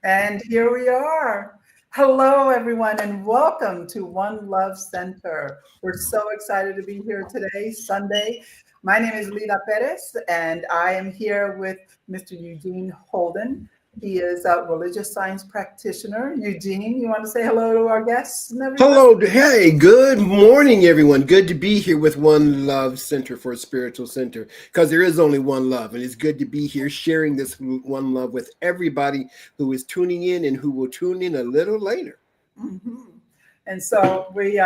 And here we are. Hello, everyone, and welcome to One Love Center. We're so excited to be here today, Sunday. My name is Lida Perez, and I am here with Mr. Eugene Holden. He is a religious science practitioner. Eugene, you want to say hello to our guests and everyone? Hello, hey, good morning, everyone. Good to be here with One Love Center for Spiritual Center because there is only one love, and it's good to be here sharing this one love with everybody who is tuning in and who will tune in a little later. Mhm. And so we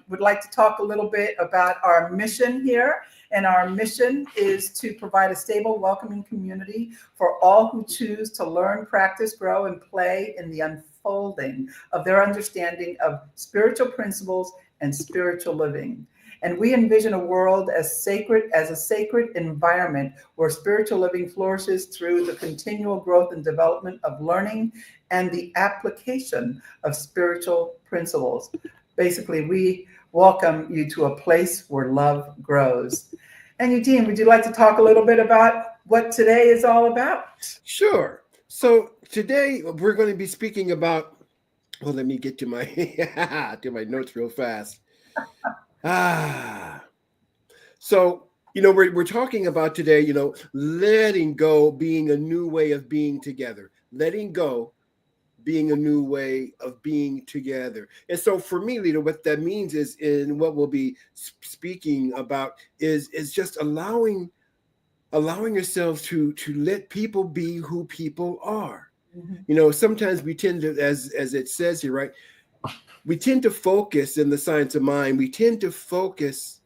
would like to talk a little bit about our mission here. And our mission is to provide a stable, welcoming community for all who choose to learn, practice, grow, and play in the unfolding of their understanding of spiritual principles and spiritual living. And we envision a world as sacred as a sacred environment where spiritual living flourishes through the continual growth and development of learning and the application of spiritual principles. Basically, we welcome you to a place where love grows. And Eugene, would you like to talk a little bit about what today is all about? Sure. So today we're going to be speaking about. Well, let me get to my to my notes real fast. Ah. So, we're talking about today, letting go being a new way of being together, letting go being a new way of being together. And so for me, Lita, what that means is, in what we'll be speaking about is just allowing yourselves to let people be who people are. Mhm. Sometimes we tend to, as it says here, right? We tend to focus in the science of mind. We tend to focus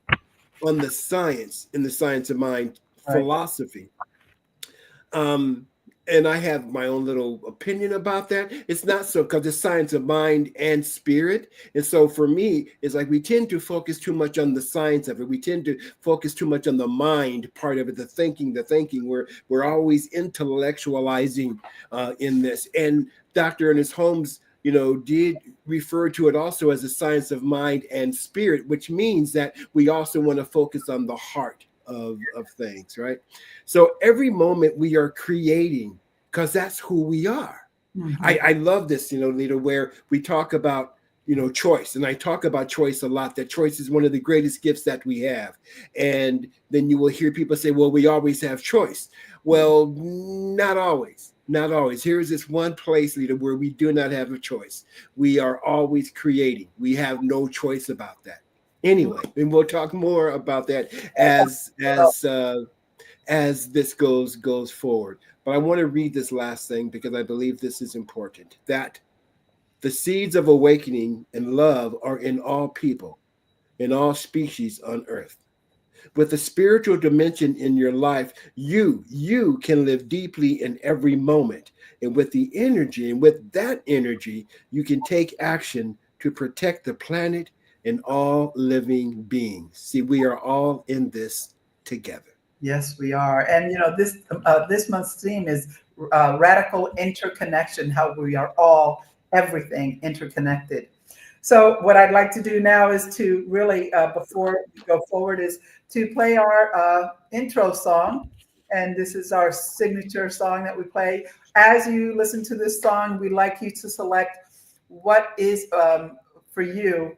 on the science in the science of mind Right. philosophy. And I have my own little opinion about that. It's not so, because it's science of mind and spirit. And so for me, it's like we tend to focus too much on the science of it. We tend to focus too much on the mind part of it, the thinking. We're always intellectualizing in this. And Dr. Ernest Holmes, did refer to it also as a science of mind and spirit, which means that we also want to focus on the heart of things, right? So every moment we are creating, because that's who we are. Mhm. I love this, Lita, where we talk about, choice. And I talk about choice a lot, that choice is one of the greatest gifts that we have. And then you will hear people say, well, we always have choice. Well, not always. Not always. Here's this one place, Lita, where we do not have a choice. We are always creating. We have no choice about that. Anyway, and we'll talk more about that as this goes forward. But I want to read this last thing because I believe this is important. That the seeds of awakening and love are in all people, in all species on earth. With the spiritual dimension in your life, you can live deeply in every moment. And with the energy, and with that energy, you can take action to protect the planet and all living beings. See, we are all in this together. Yes, we are. And this month's theme is radical interconnection. How we are all everything interconnected. So what I'd like to do now is to really, before we go forward, is to play our intro song. And this is our signature song that we play. As you listen to this song, we'd like you to select what is for you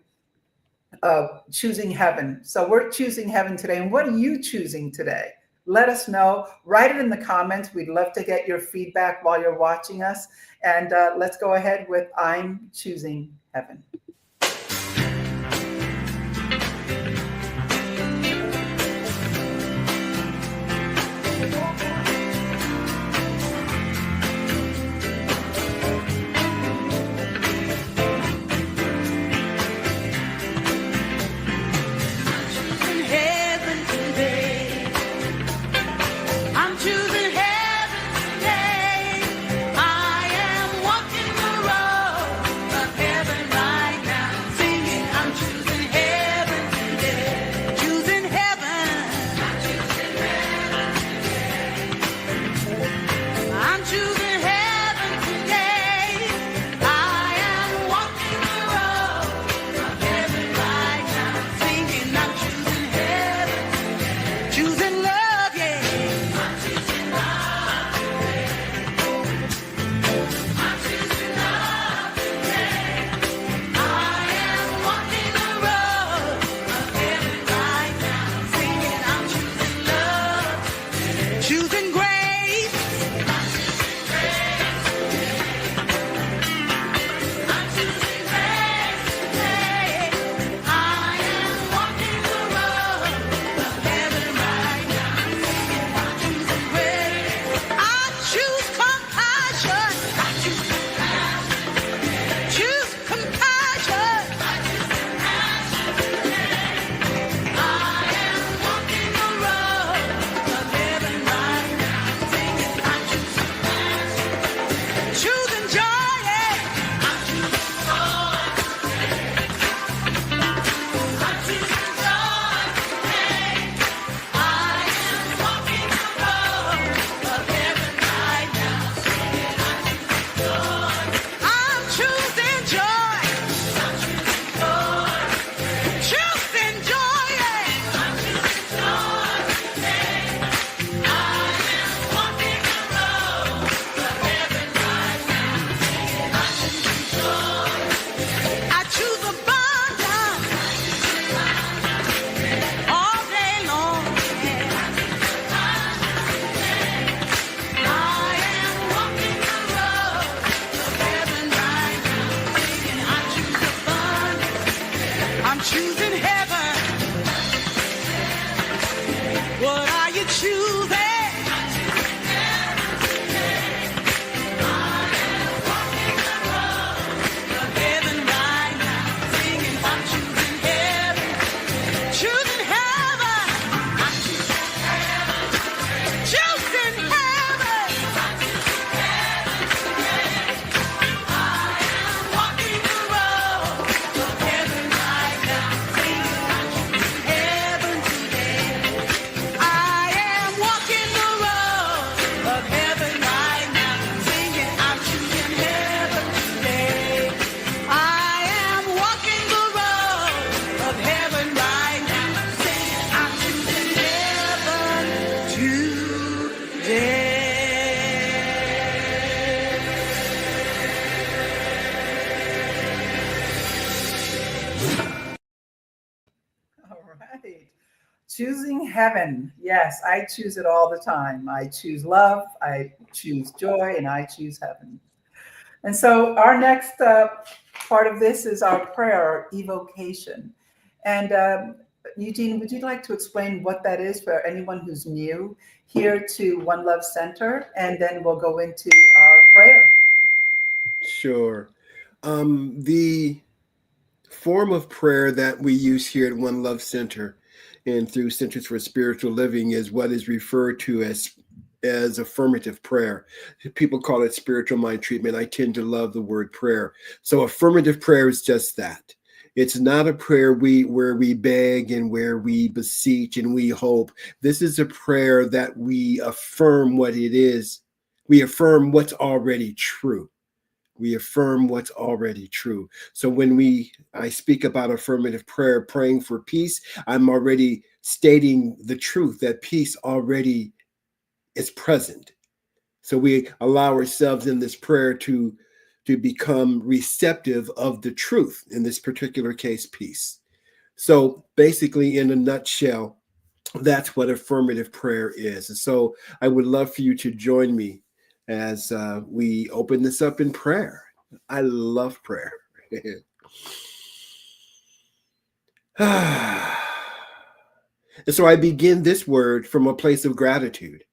choosing heaven. So we're choosing heaven today. And what are you choosing today? Let us know. Write it in the comments. We'd love to get your feedback while you're watching us. And let's go ahead with I'm Choosing Heaven. I am walking the road of heaven right choosing heaven. Yes, I choose it all the time. I choose love, I choose joy, and I choose heaven. And so our next part of this is our prayer evocation. And Eugene, would you like to explain what that is for anyone who's new here to One Love Center? And then we'll go into our prayer. Sure. The form of prayer that we use here at One Love Center and through Centers for Spiritual Living is what is referred to as affirmative prayer. People call it spiritual mind treatment. I tend to love the word prayer. So affirmative prayer is just that. It's not a prayer where we beg and where we beseech and we hope. This is a prayer that we affirm what it is. We affirm what's already true. We affirm what's already true. So when I speak about affirmative prayer, praying for peace, I'm already stating the truth that peace already is present. So we allow ourselves in this prayer to become receptive of the truth, in this particular case, peace. So basically, in a nutshell, that's what affirmative prayer is. And so I would love for you to join me as we open this up in prayer. I love prayer. And so I begin this word from a place of gratitude,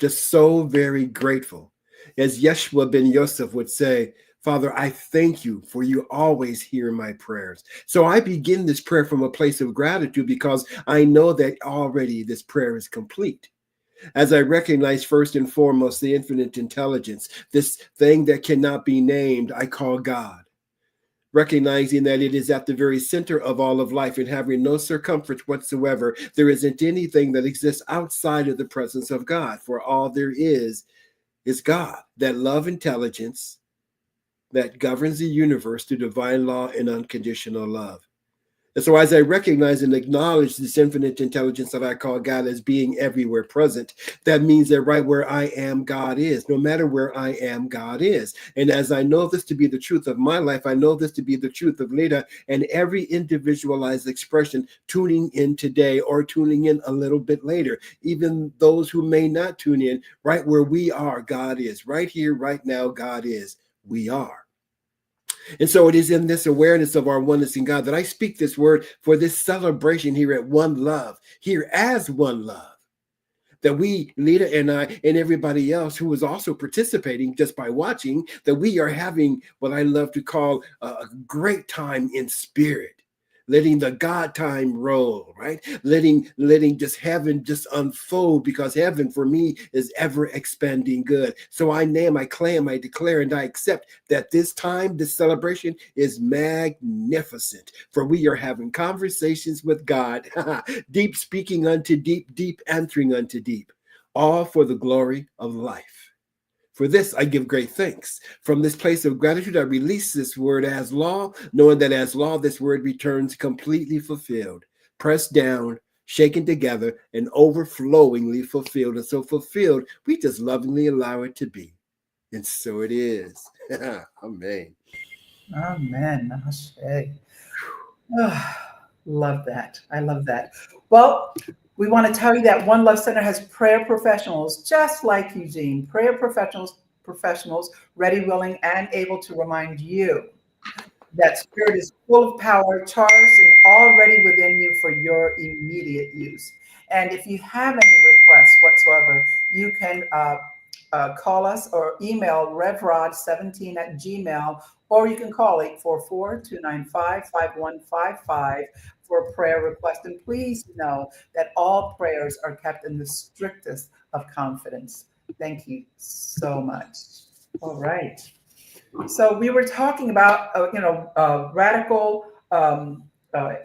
just so very grateful. As Yeshua ben Yosef would say, Father, I thank you for you always hear my prayers. So I begin this prayer from a place of gratitude because I know that already this prayer is complete. As I recognize first and foremost the infinite intelligence, this thing that cannot be named, I call God. Recognizing that it is at the very center of all of life and having no circumference whatsoever, there isn't anything that exists outside of the presence of God. For all there is God, that love intelligence that governs the universe through divine law and unconditional love. And so as I recognize and acknowledge this infinite intelligence that I call God as being everywhere present, that means that right where I am, God is. No matter where I am, God is. And as I know this to be the truth of my life, I know this to be the truth of Leda and every individualized expression tuning in today or tuning in a little bit later. Even those who may not tune in, right where we are, God is. Right here, right now, God is. We are. And so it is in this awareness of our oneness in God that I speak this word for this celebration here at One Love, here as One Love, that we, Leda and I, and everybody else who is also participating just by watching, that we are having what I love to call a great time in spirit. Letting the God time roll, right? Letting just heaven just unfold, because heaven for me is ever expanding good. So I name, I claim, I declare, and I accept that this time, this celebration is magnificent. For we are having conversations with God, deep speaking unto deep, deep answering unto deep, all for the glory of life. For this, I give great thanks. From this place of gratitude, I release this word as law, knowing that as law, this word returns completely fulfilled, pressed down, shaken together, and overflowingly fulfilled. And so fulfilled, we just lovingly allow it to be. And so it is. Amen. Amen. Ashe. Oh, love that. I love that. Well, we want to tell you that One Love Center has prayer professionals just like Eugene, prayer professionals ready, willing, and able to remind you that spirit is full of power, charged, and already within you for your immediate use. And if you have any requests whatsoever, you can call us or email revrod17@gmail, or you can call 844-295-5155 for a prayer request. And please know that all prayers are kept in the strictest of confidence. Thank you so much. All right. So we were talking about, radical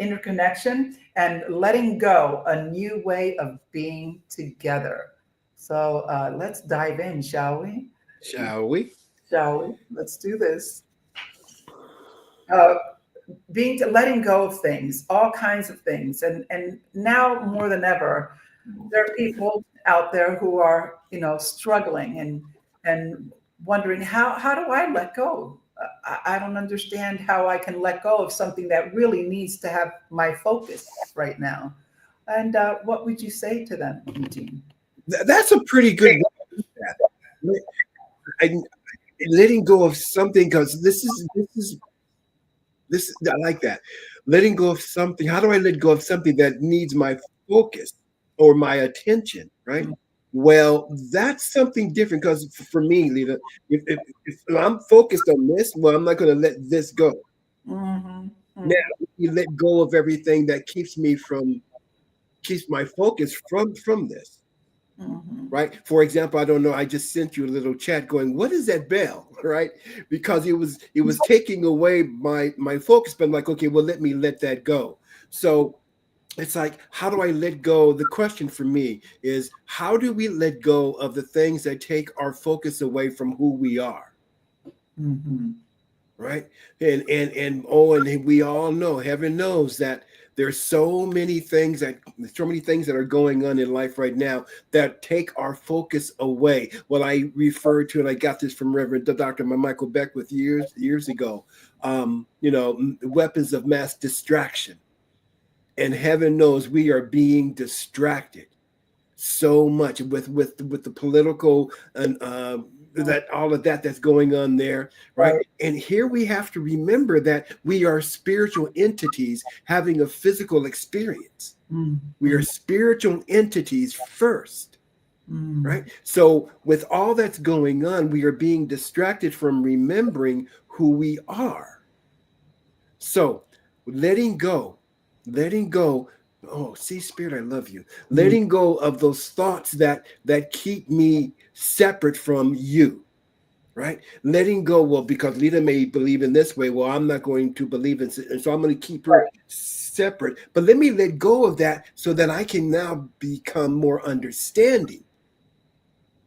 interconnection and letting go, a new way of being together. So let's dive in, shall we? Shall we? Shall we? Let's do this. Letting go of things, all kinds of things, and now more than ever, there are people out there who are, struggling and wondering how do I let go? I don't understand how I can let go of something that really needs to have my focus right now. And what would you say to them, Eugene? That's a pretty good way. I, letting go of something, because this I like that. Letting go of something. How do I let go of something that needs my focus or my attention, right? Mm. Well, that's something different, because for me, Lita, if I'm focused on this, well, I'm not going to let this go. Mhm. Now, Mm. you let go of everything that keeps my focus from this. Mhm. Right. For example, I don't know. I just sent you a little chat going, "What is that bell?" Right? Because it was taking away my focus. But I'm like, okay, well, let me let that go. So it's like, how do I let go? The question for me is, how do we let go of the things that take our focus away from who we are? Mhm. Right. And we all know, heaven knows, that there's so many things that are going on in life right now that take our focus away. What I refer to, and I got this from Reverend Dr. Michael Beckwith years ago, weapons of mass distraction. And heaven knows we are being distracted so much with the political and that all of that's going on there, right? Right. And here we have to remember that we are spiritual entities having a physical experience. Mm. We are Mm. spiritual entities first, Mm. right? So with all that's going on, we are being distracted from remembering who we are. So letting go, letting go. Oh, see, Spirit, I love you. Mm. Letting go of those thoughts that keep me separate from you, right? Letting go. Well, because Lita may believe in this way. Well, I'm not going to believe in, and so I'm going to keep her separate. But let me let go of that so that I can now become more understanding.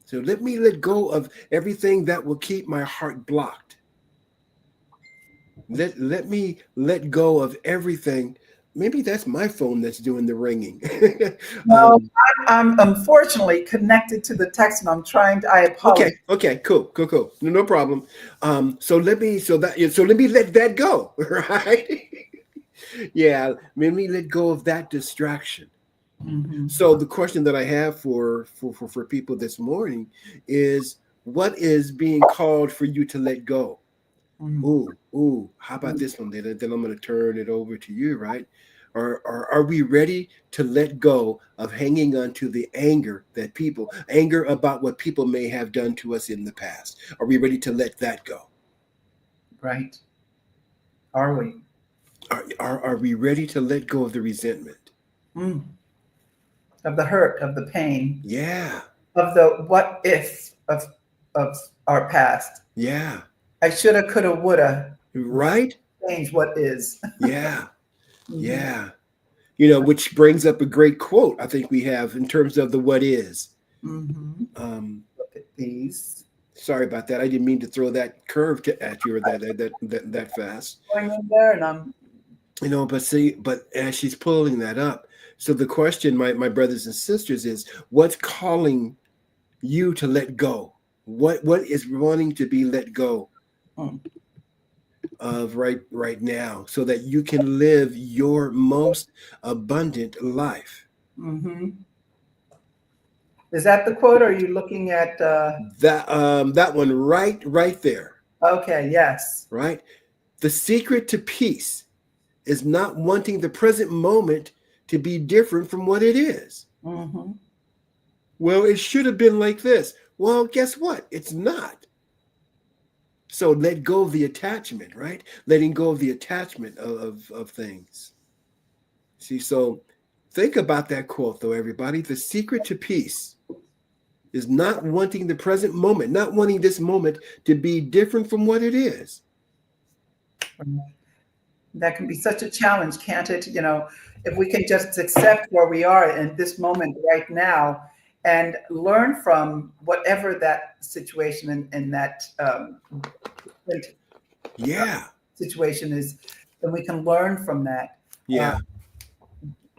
So let me let go of everything that will keep my heart blocked. Let me let go of everything. Maybe that's my phone that's doing the ringing. No, I'm unfortunately connected to the text, and I'm trying to. I apologize. Okay, cool. No problem. So let me let that go, right? Yeah, let me let go of that distraction. Mhm. So the question that I have for people this morning is, what is being called for you to let go? Mm. Ooh, how about Mm. this one? Then I'm going to turn it over to you, right? Are we ready to let go of hanging on to the anger about what people may have done to us in the past? Are we ready to let that go? Right. Are we? Are we ready to let go of the resentment? Mm. Of the hurt, of the pain, Yeah, of the what if of our past. yeah, I shoulda, coulda, woulda. right? Change what is. Yeah, Mhm. yeah. Which brings up a great quote I think we have in terms of the what is. Mhm. Um, Look at these. Sorry about that. I didn't mean to throw that curve at you or that fast. Going in there, and I'm. But as she's pulling that up, so the question, my brothers and sisters, is what's calling you to let go? What is wanting to be let go Mm. of right now, so that you can live your most abundant life? Mhm. Is that the quote? Or are you looking at? That one right there, Okay. Yes. right? The secret to peace is not wanting the present moment to be different from what it is. Mhm. Well, it should have been like this. Well, guess what? It's not. So let go of the attachment, right? Letting go of the attachment of things. See, so think about that quote, though, everybody. The secret to peace is not wanting the present moment, not wanting this moment to be different from what it is. That can be such a challenge, can't it? If we can just accept where we are in this moment right now and learn from whatever that situation and that Yeah, situation is, then we can learn from that. Uh, yeah,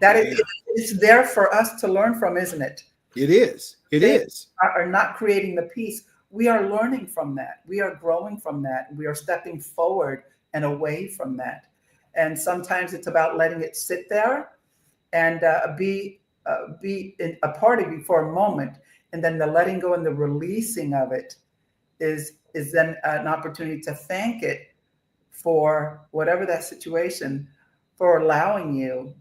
that yeah. it's there for us to learn from, isn't it? It is. It They is. are not creating the peace. We are learning from that. We are growing from that. We are stepping forward and away from that. And sometimes it's about letting it sit there and be be a part of you for a moment, and then the letting go and the releasing of it is then an opportunity to thank it for whatever that situation, for allowing you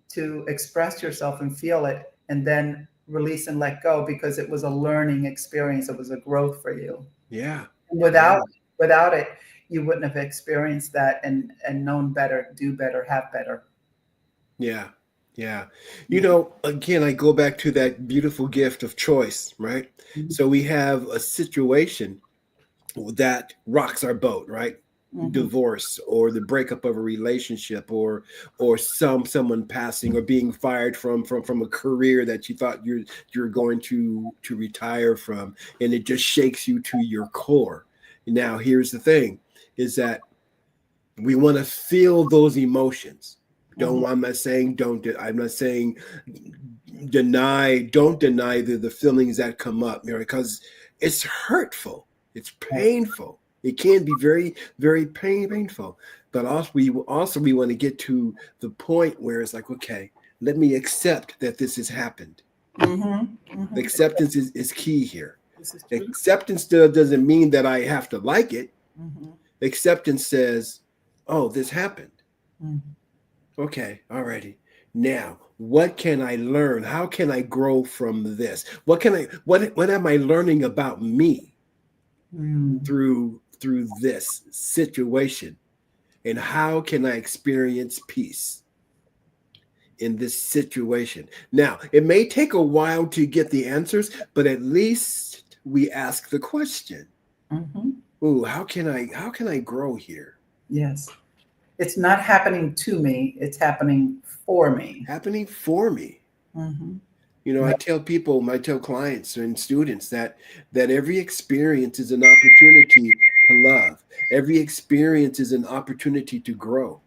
to express yourself and feel it, and then release and let go, because it was a learning experience. It was a growth for you. Yeah. And without it, you wouldn't have experienced that and known better, do better, have better. Yeah. Yeah. You know, again, I go back to that beautiful gift of choice, right? Mhm. So we have a situation that rocks our boat, right? Mhm. Divorce, or the breakup of a relationship, or someone passing, or being fired from a career that you thought you're going to retire from, and it just shakes you to your core. Now, here's the thing, is that we want to feel those emotions. Mhm. I'm not saying I'm not saying don't deny the feelings that come up, because it's hurtful, it's painful, it can be very, very painful. But we want to get to the point where it's like, okay, let me accept that this has happened. Mhm. Mhm. Acceptance is key here. This is true. Acceptance still doesn't mean that I have to like it. Mhm. Acceptance says, oh, this happened. Mhm. Okay, alrighty. Now, what can I learn? How can I grow from this? What am I learning about me Mm. through this situation? And how can I experience peace in this situation? Now, it may take a while to get the answers, but at least we ask the question. Mhm. Ooh, how can I grow here? Yes. It's not happening to me, it's happening for me. Happening for me. Mhm. You know, Right. I tell clients and students that every experience is an opportunity to love. Every experience is an opportunity to grow.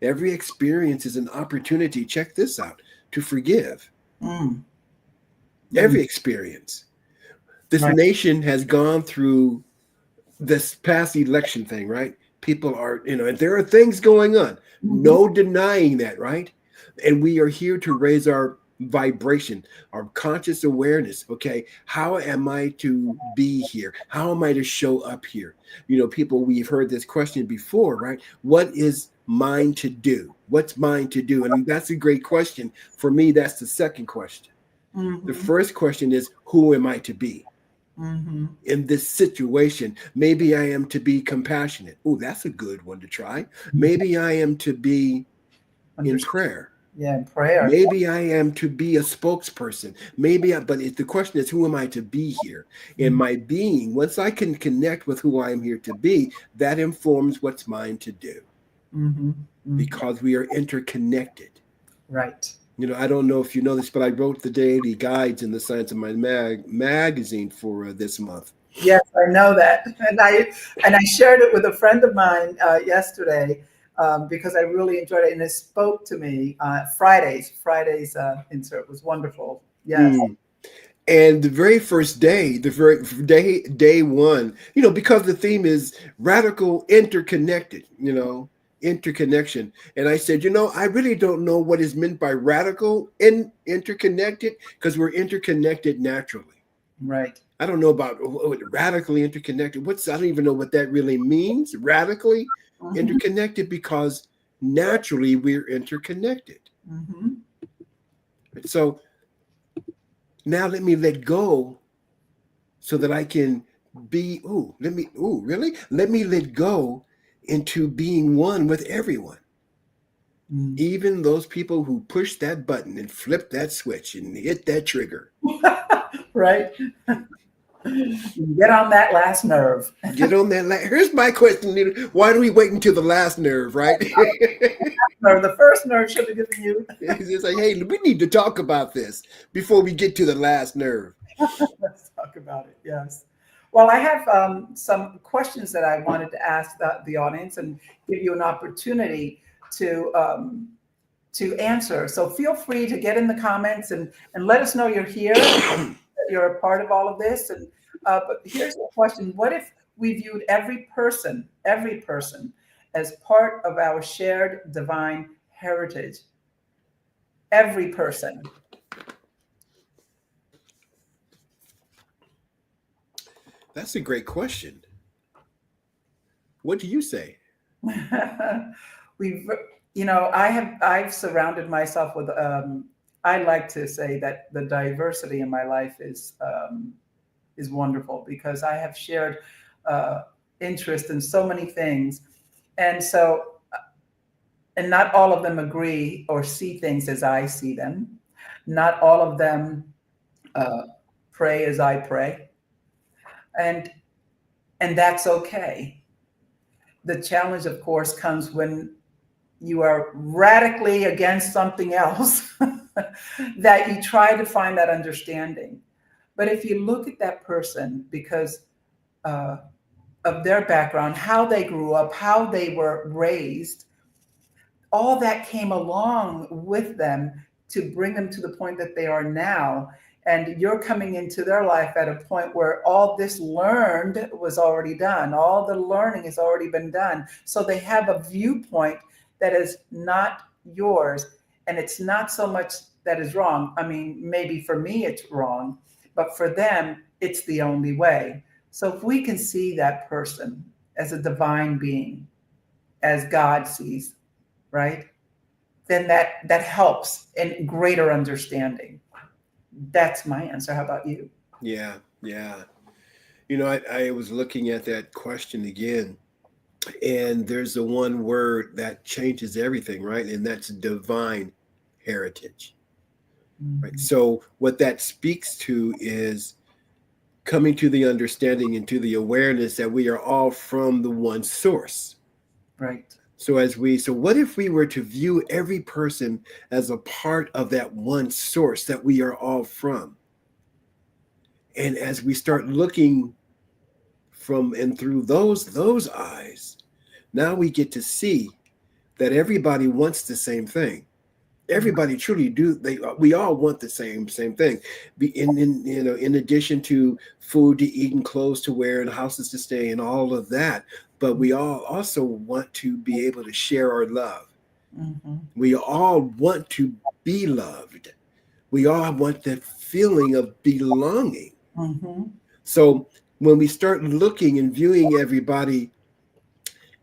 Every experience is an opportunity, check this out, to forgive. Mm. Mm. Every experience. This Right. nation has gone through this past election thing, right? People are, and there are things going on. Mhm. No denying that, right? And we are here to raise our vibration, our conscious awareness. Okay, how am I to be here? How am I to show up here? People, we've heard this question before, right? What is mine to do? What's mine to do? And that's a great question. For me, that's the second question. The Mhm. first question is, who am I to be Mhm. in this situation? Maybe I am to be compassionate. Oh, that's a good one to try. Maybe I am to be in Understand. prayer. Yeah, prayer. Maybe I am to be a spokesperson. But the question is, who am I to be here? In Mhm. my being, once I can connect with who I am here to be, that informs what's mine to do, Mhm. Mhm. because we are interconnected. Right. I don't know if you know this, but I wrote the daily guides in the Science of Mind magazine for this month. Yes, I know that, and I shared it with a friend of mine yesterday, because I really enjoyed it, and it spoke to me. Friday's insert was wonderful. Yes. Mm. And the very first day, the very day one, because the theme is radical interconnected, interconnection. And I said, I really don't know what is meant by radical and interconnected, because we're interconnected naturally. Right. I don't know about radically interconnected. I don't even know what that really means. Radically Mhm. interconnected, because naturally we're interconnected. Mhm. So now let me let go, so that I can be, really? Let me let go into being one with everyone. Mm. Even those people who push that button and flip that switch and hit that trigger. Right. Get on that last nerve. Get on that. Here's my question, Nina. Why do we wait until the last nerve, right? Or the first nerve should have given you. It's like, hey, we need to talk about this before we get to the last nerve. Let's talk about it. Yes. Well, I have some questions that I wanted to ask the audience and give you an opportunity to answer. So feel free to get in the comments and let us know you're here, that you're a part of all of this. And but here's the question: what if we viewed every person, as part of our shared divine heritage? Every person. That's a great question. What do you say? We've, I've surrounded myself with, I like to say that the diversity in my life is wonderful, because I have shared uh, interest in so many things. And so, and not all of them agree or see things as I see them. Not all of them uh, pray as I pray. And that's okay. The challenge, of course, comes when you are radically against something else that you try to find that understanding. But if you look at that person because uh, of their background, how they grew up, how they were raised, all that came along with them to bring them to the point that they are now. And you're coming into their life at a point where all this learned was already done. All the learning has already been done. So they have a viewpoint that is not yours. And it's not so much that is wrong. I mean, maybe for me it's wrong, but for them, it's the only way. So if we can see that person as a divine being, as God sees, right? Then that helps in greater understanding. That's my answer. How about you? Yeah, yeah. I was looking at that question again, and there's the one word that changes everything, right? And that's divine heritage. Right. Mhm. So what that speaks to is coming to the understanding and to the awareness that we are all from the one source. Right. So what if we were to view every person as a part of that one source that we are all from? And as we start looking from and through those eyes, now we get to see that everybody wants the same thing. Everybody truly do. We all want the same thing. In addition to food to eat and clothes to wear and houses to stay and all of that, but we all also want to be able to share our love. Mm-hmm. We all want to be loved. We all want that feeling of belonging. Mm-hmm. So when we start looking and viewing everybody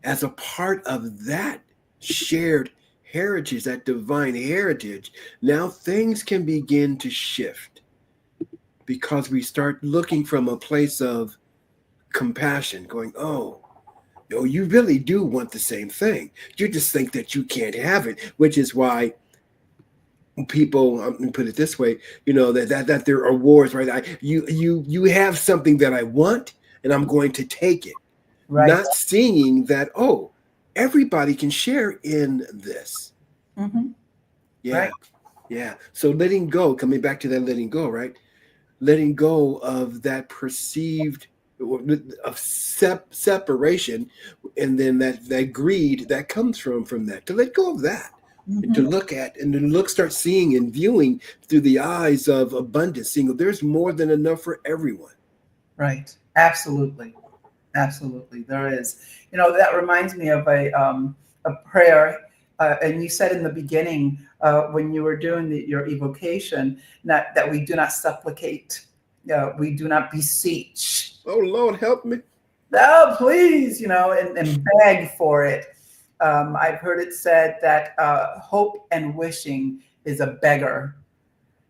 as a part of that shared heritage, that divine heritage, now things can begin to shift because we start looking from a place of compassion, going, oh, no, you really do want the same thing. You just think that you can't have it, which is why people, I'm gonna put it this way, that there are wars, right? You have something that I want, and I'm going to take it. Right. Not seeing that, oh, everybody can share in this. Mm-hmm. Yeah. Right. Yeah. So letting go, coming back to that letting go, right? Letting go of that perceived of separation, and then that greed that comes from that. To let go of that. And to Mm-hmm. look at and to start seeing and viewing through the eyes of abundance, seeing there's more than enough for everyone. Right. Absolutely. Absolutely. There is. That reminds me of a prayer. And you said in the beginning, when you were doing your evocation, not that we do not supplicate, we do not beseech. Oh Lord, help me. Oh, please, and beg for it. I've heard it said that hope and wishing is a beggar,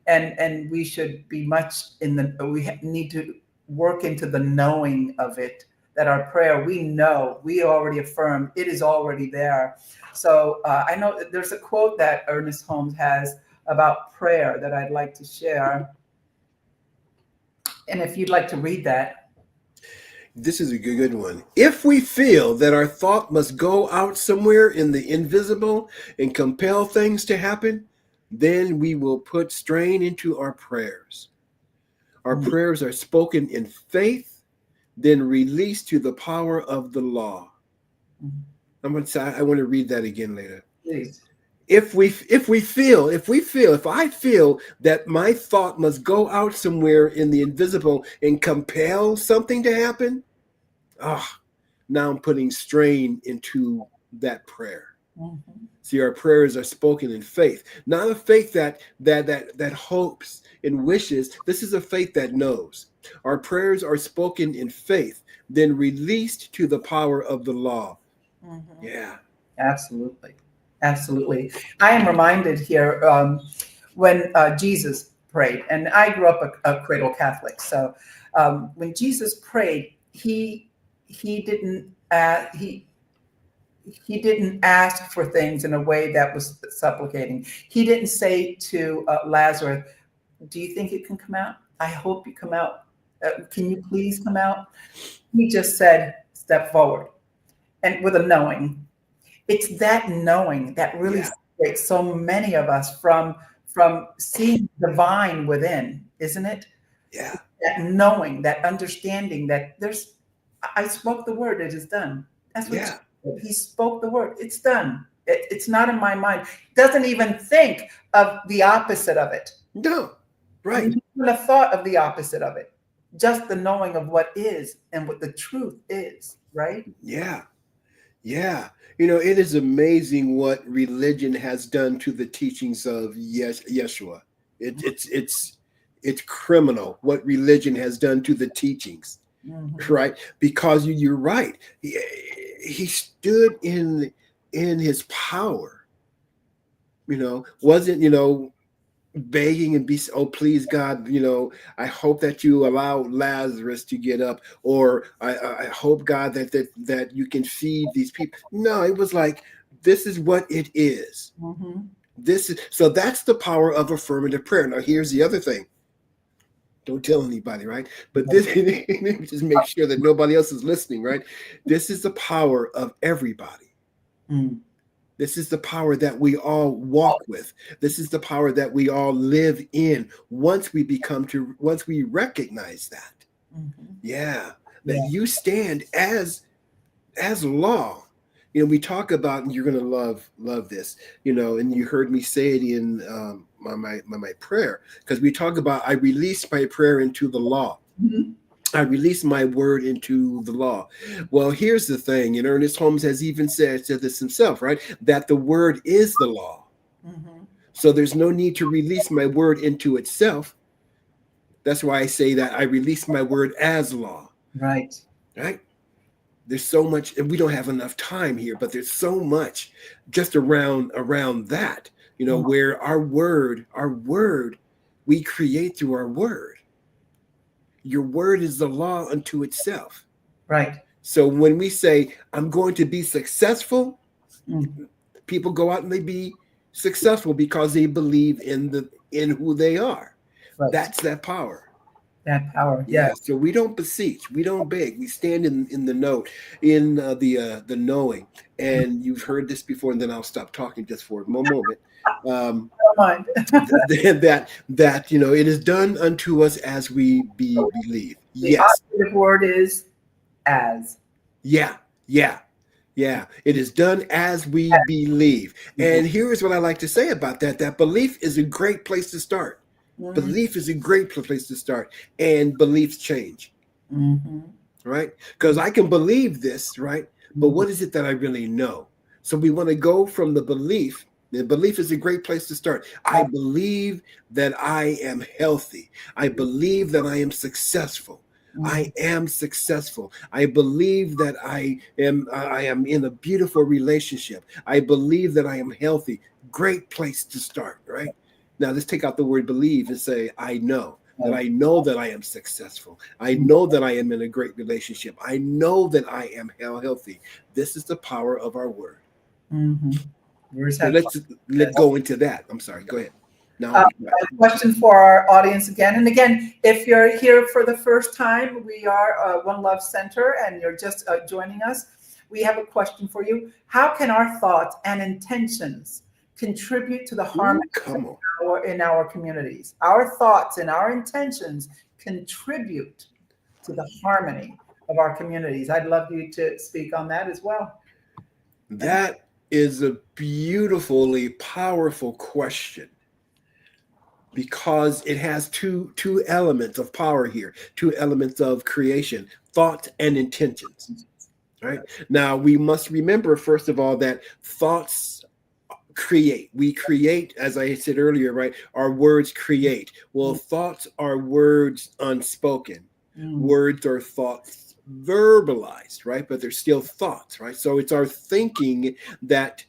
and we should be much we need to work into the knowing of it. That our prayer, we know, we already affirm, it is already there. So I know that there's a quote that Ernest Holmes has about prayer that I'd like to share, and if you'd like to read that. This is a good one. If we feel that our thought must go out somewhere in the invisible and compel things to happen, then we will put strain into our prayers. Our prayers are spoken in faith, then released to the power of the law. I want to read that again later. Please. If I feel that my thought must go out somewhere in the invisible and compel something to happen, now I'm putting strain into that prayer. Mhm. See, our prayers are spoken in faith, not a faith that hopes and wishes. This is a faith that knows. Our prayers are spoken in faith, then released to the power of the law. Mhm. Yeah. Absolutely. Absolutely. I am reminded here when Jesus prayed, and I grew up a cradle Catholic. So when Jesus prayed, he didn't he didn't ask for things in a way that was supplicating. He didn't say to Lazarus, "Do you think it can come out? I hope you come out. Can you please come out?" He just said, "Step forward," and with a knowing. It's that knowing that really Yeah. separates so many of us from seeing divine within, isn't it? Yeah. That knowing, that understanding that there's I spoke the word, it is done. That's what Yeah. he spoke the word, it's done. It's not in my mind. Doesn't even think of the opposite of it. No. Not Right. even a thought of the opposite of it. Just the knowing of what is and what the truth is, right? Yeah. Yeah. It is amazing what religion has done to the teachings of Yeshua. It's criminal what religion has done to the teachings, Mhm. right? Because you're right. He stood in his power. Wasn't begging and be, oh please God, I hope that you allow Lazarus to get up, or I hope God that you can feed these people. No, it was like, this is what it is. Mhm. This is, so that's the power of affirmative prayer. Now here's the other thing, don't tell anybody, right? But this, just make sure that nobody else is listening, right? This is the power of everybody. Mm. This is the power that we all walk with. This is the power that we all live in once we recognize that. Mhm. Yeah, that Yeah. you stand as law. We talk about, and you're gonna love this, and you heard me say it in my prayer, because we talk about, I release my prayer into the law. Mhm. I release my word into the law. Well, here's the thing, and Ernest Holmes has even said this himself, right? That the word is the law. Mhm. So there's no need to release my word into itself. That's why I say that I release my word as law, Right. right? There's so much, and we don't have enough time here, but there's so much just around that, Mhm. where our word, we create through our word. Your word is the law unto itself. Right. So when we say, I'm going to be successful, Mm. people go out and they be successful because they believe in who they are. Right. That's that power. That power. Yeah. Yes. So we don't beseech, we don't beg, we stand in the know, in the knowing. And you've heard this before, and then I'll stop talking just for a moment. Um, Don't mind. that it is done unto us as we believe. The Yes. operative word is as. Yeah. Yeah. Yeah, it is done as we believe. And here is what I like to say about that: that belief is a great place to start. Mhm. Belief is a great place to start, and beliefs change, Mhm. right? Because I can believe this, right? But Mhm. what is it that I really know? So we want to go from the belief. The belief is a great place to start. I believe that I am healthy. I believe that I am successful. Mhm. I am successful. I believe that I am in a beautiful relationship. I believe that I am healthy. Great place to start, right? Now let's take out the word believe and say, I know that I am successful. I know that I am in a great relationship. I know that I am healthy. This is the power of our word. Mhm. Words So have let's power. go into that. I'm sorry. Go ahead. Now I'll be quiet. A question for our audience again. And again, if you're here for the first time, we are One Love Center and you're just joining us. We have a question for you. How can our thoughts and intentions contribute to the harmony Ooh, come on. in our communities? Our thoughts and our intentions contribute to the harmony of our communities. I'd love you to speak on that as well. That is a beautifully powerful question, because it has two elements of power here, two elements of creation: thought and intentions. Right. Now, we must remember, first of all, that thoughts create. We create, as I said earlier, right? Our words create. Well, thoughts are words unspoken. Words are thoughts verbalized, right? But they're still thoughts, right? So it's our thinking that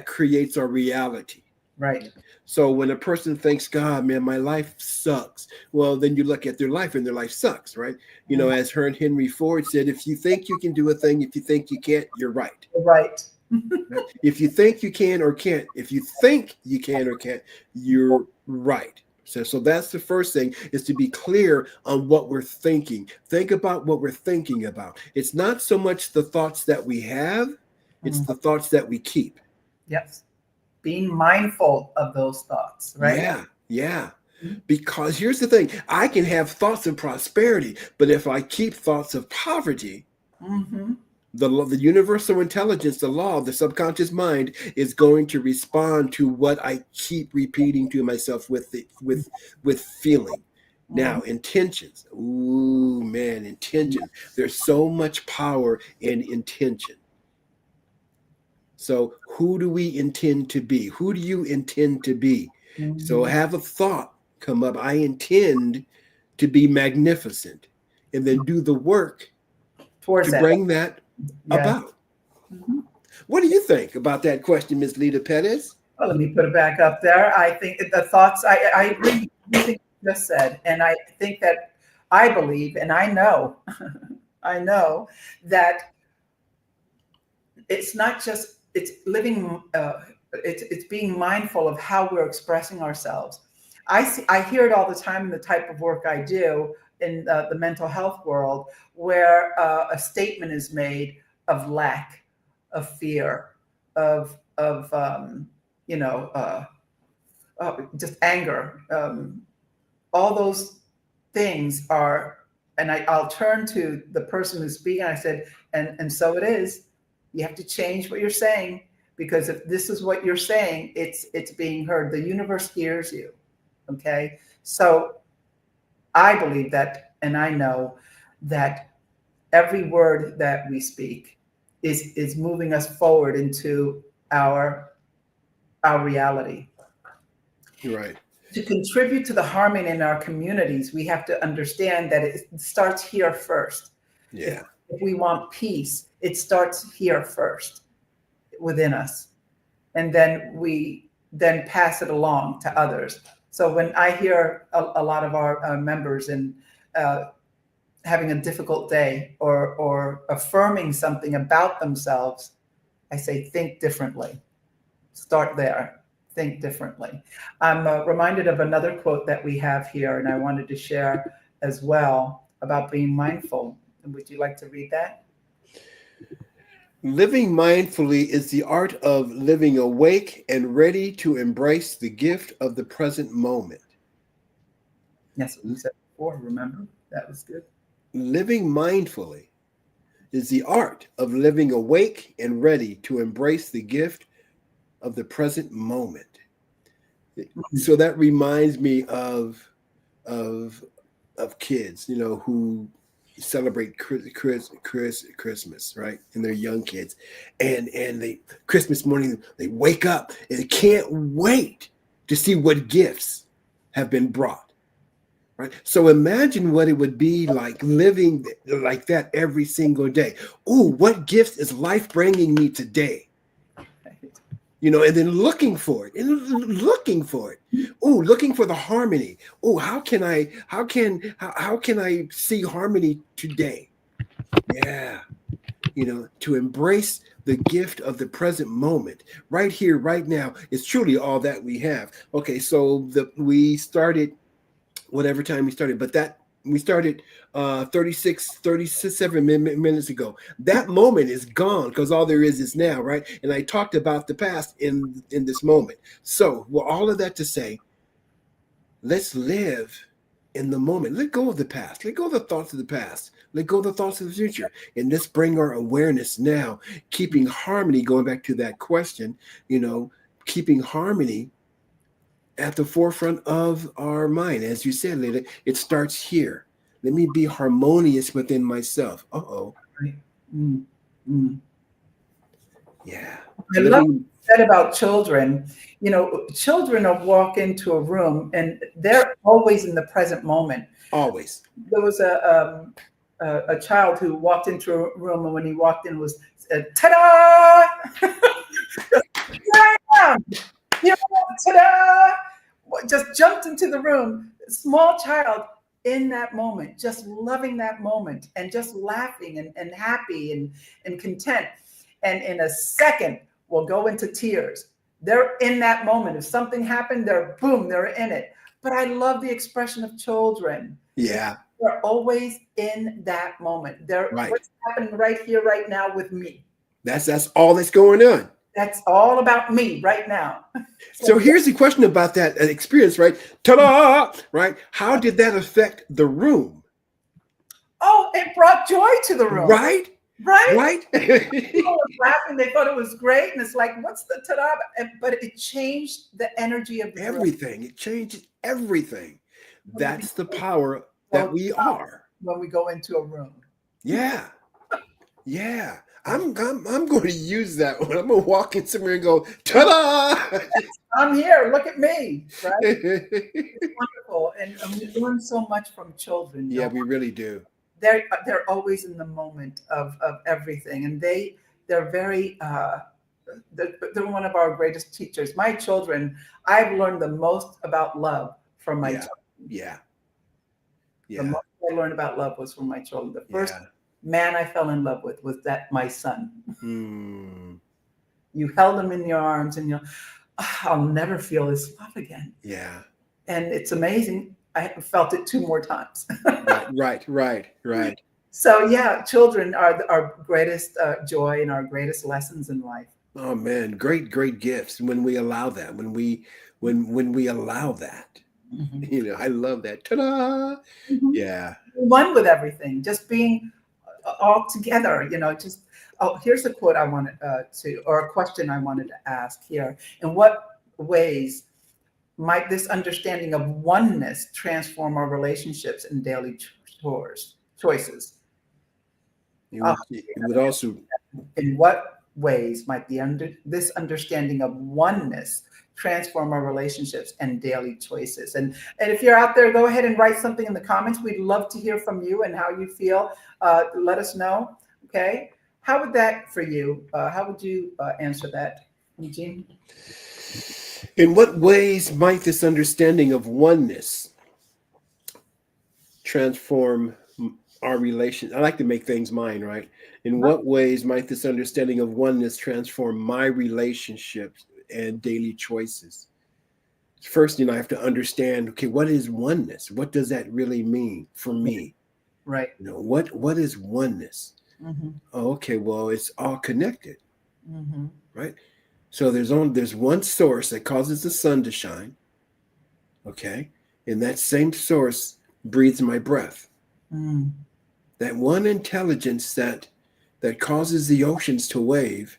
creates our reality. Right. So when a person thinks, God, man, my life sucks, well, then you look at their life and their life sucks, right? You know, as Henry Ford said, if you think you can do a thing, if you think you can't, you're right. Right. If you think you can or can't, if you think you can or can't, you're right. So that's the first thing, is to be clear on what we're thinking. Think about what we're thinking about. It's not so much the thoughts that we have, it's the thoughts that we keep. Yes. Being mindful of those thoughts, right? Yeah. Because here's the thing, I can have thoughts of prosperity, but if I keep thoughts of poverty, the universal intelligence, the law of the subconscious mind, is going to respond to what I keep repeating to myself with feeling. Now, intentions. Ooh, man, intention. There's so much power in intention. So who do we intend to be? Who do you intend to be? So have a thought come up. I intend to be magnificent, and then do the work Towards to bring that about. What do you think about that question, Ms. Lita Pettis? Well, let me put it back up there. I think the thoughts, I agree with everything you just said. And I think that I believe, and I know, I know that it's not just, it's living, it's being mindful of how we're expressing ourselves. I hear it all the time in the type of work I do in the mental health world, where a statement is made of lack, of fear, of just anger. All those things are, and I'll turn to the person who's speaking. I said, and so it is. You have to change what you're saying, because if this is what you're saying, it's being heard. The universe hears you. Okay, so I believe that, and I know that every word that we speak is moving us forward into our reality. Right. To contribute to the harmony in our communities, we have to understand that it starts here first. Yeah. If we want peace, it starts here first within us. And then we then pass it along to others. So when I hear a lot of our members and having a difficult day or affirming something about themselves, I say, think differently. Start there. Think differently. I'm reminded of another quote that we have here, and I wanted to share as well about being mindful. Would you like to read that? Living mindfully is the art of living awake and ready to embrace the gift of the present moment. Yes, what you said before, remember? That was good. Living mindfully is the art of living awake and ready to embrace the gift of the present moment. So that reminds me of kids, who celebrate Christmas, right? And they're young kids, and they Christmas morning they wake up and they can't wait to see what gifts have been brought, right? So imagine what it would be like living like that every single day. Ooh, what gift is life bringing me today? And then looking for it. Oh, looking for the harmony. Oh, how can I see harmony today? Yeah. To embrace the gift of the present moment right here, right now, is truly all that we have. Okay, so we started whatever time we started, but we started 37 minutes ago. That moment is gone, because all there is now, right? And I talked about the past in this moment. So, all of that to say, let's live in the moment. Let go of the past. Let go of the thoughts of the past. Let go of the thoughts of the future. And let's bring our awareness now, keeping harmony, going back to that question, keeping harmony at the forefront of our mind. As you said, Lila, it starts here. Let me be harmonious within myself. Right. Mm. Yeah. I love what you Living said about children. You know, children will walk into a room and they're always in the present moment. always. There was a child who walked into a room, and when he walked in, was ta-da! Bam! You know, ta-da! Just jumped into the room. Small child in that moment, just loving that moment and just laughing and happy and content. And in a second, will go into tears. They're in that moment. If something happened, they're boom, they're in it. But I love the expression of children. Yeah. They're always in that moment. They're Right. what's happening right here, right now with me. That's all that's going on. That's all about me right now. So here's the question about that experience, right? Ta-da! Right? How did that affect the room? Oh, it brought joy to the room. Right? Right? Right? People were laughing. They thought it was great. And it's like, what's the ta-da? But it changed the energy of the room. Everything. It changes everything. That's the power that we are. When we go into a room. Yeah. Yeah. I'm going to use that one. I'm going to walk in somewhere and go, ta-da! I'm here. Look at me. Right? It's wonderful. And we learn so much from children. Yeah, we really do. They're always in the moment of everything. And they're very they're one of our greatest teachers. My children, I've learned the most about love from my children. Yeah. The most I learned about love was from my children. The first man I fell in love with was my son. You held him in your arms and I'll never feel this love again. Yeah. And it's amazing. I felt it 2 more times. Right. So yeah, children are our greatest joy and our greatest lessons in life. Oh man, great gifts when we allow that. When we allow that. Mm-hmm. I love that. Ta-da! Mm-hmm. Yeah. One with everything, just being all together, here's a quote I wanted or a question I wanted to ask here. In what ways might this understanding of oneness transform our relationships and daily choices? It would also. In what ways might this understanding of oneness transform our relationships and daily choices? And if you're out there, go ahead and write something in the comments. We'd love to hear from you and how you feel. Let us know. Okay. How would that for you? How would you answer that, Eugene? In what ways might this understanding of oneness transform our relation? I like to make things mine, right? In what ways might this understanding of oneness transform my relationships and daily choices? First, I have to understand, okay, what is oneness? What does that really mean for me? Right. What is oneness? Mm-hmm. Oh, okay, well, it's all connected, right? So there's one source that causes the sun to shine, okay? And that same source breathes my breath. That one intelligence that causes the oceans to wave